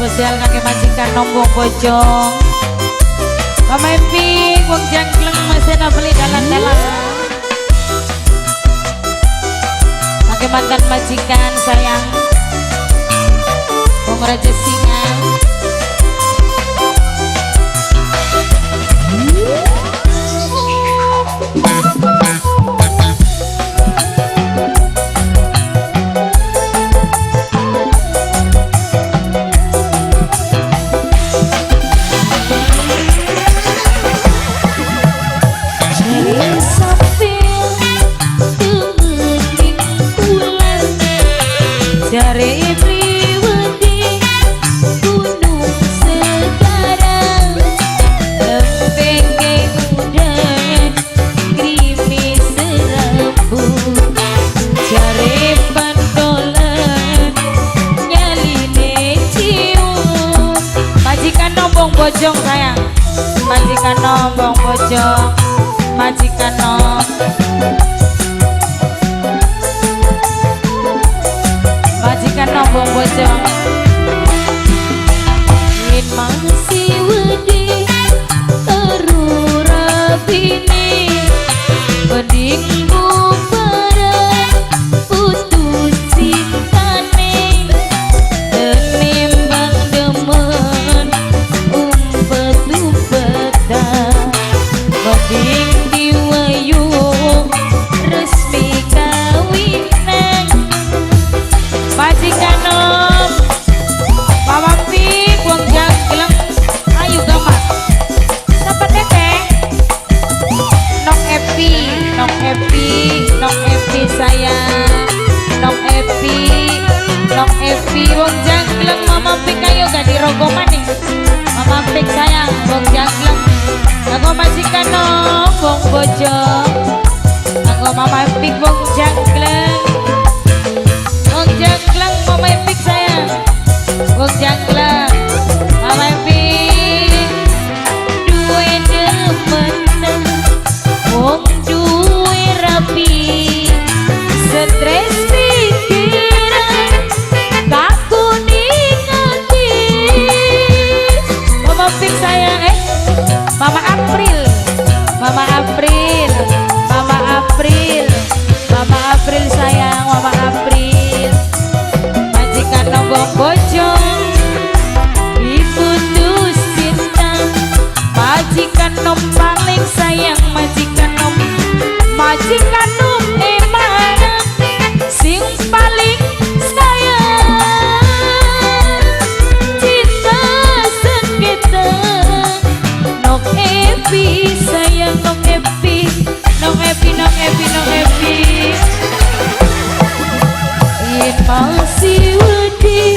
spesial kaki majikan nombong bojong pemimpin wong jangkleng mesin beli dalan-dalan kaki mantan majikan sayang wong raja singa dari Priwedi gunung sekarang lempeng udan krimis serabut jari pandolan nyaline cium majikan nombong bojong sayang majikan nombong bojong majikan majikan nombong bojong in masih wedi terura bini beding bubaran putus cintane tenimbang demen umpet-umpetan beding diwayung resmi kawinan majikan nom mama pik wong jangkleng ayo gambar sampai teteh nok epi nok epi nok epi sayang nok epi wong jangkleng mama pik ayo gak dirogo maning mama pik sayang wong jangkleng aku majikan nom wong bojong aku mama pik wong jangkleng jangkleng mama epik sayang wong jangkleng mama epik duwe demen wong duwe rapi stres pikiran kaku ningati mama epik sayang mama April mama April mama April mama April sayang mama April nombong bojong diputus cinta majikan nom paling sayang majikan nom emang sing paling sayang cinta sengketa nok epi sayang nok epi nok epi nok epi nok epi in masih wedi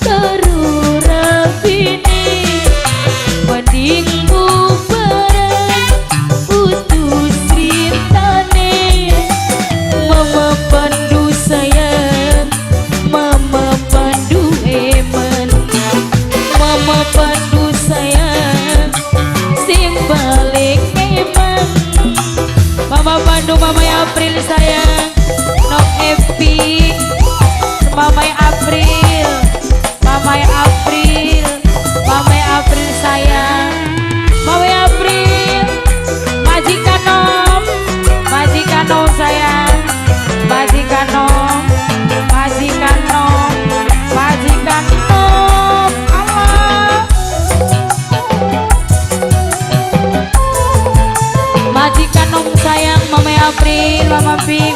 terura bini beding bubaran putus cintane mama pandu sayang mama pandu eman mama pandu sayang sing balik eman mama pandu mama April sayang nok epi Mamai April, Mamai April, Mamai April sayang, Mamai April, majikan nom sayang, majikan nom, majikan nom, majikan nom, Allah, majikan nom sayang, Mamai April, Mama Pi,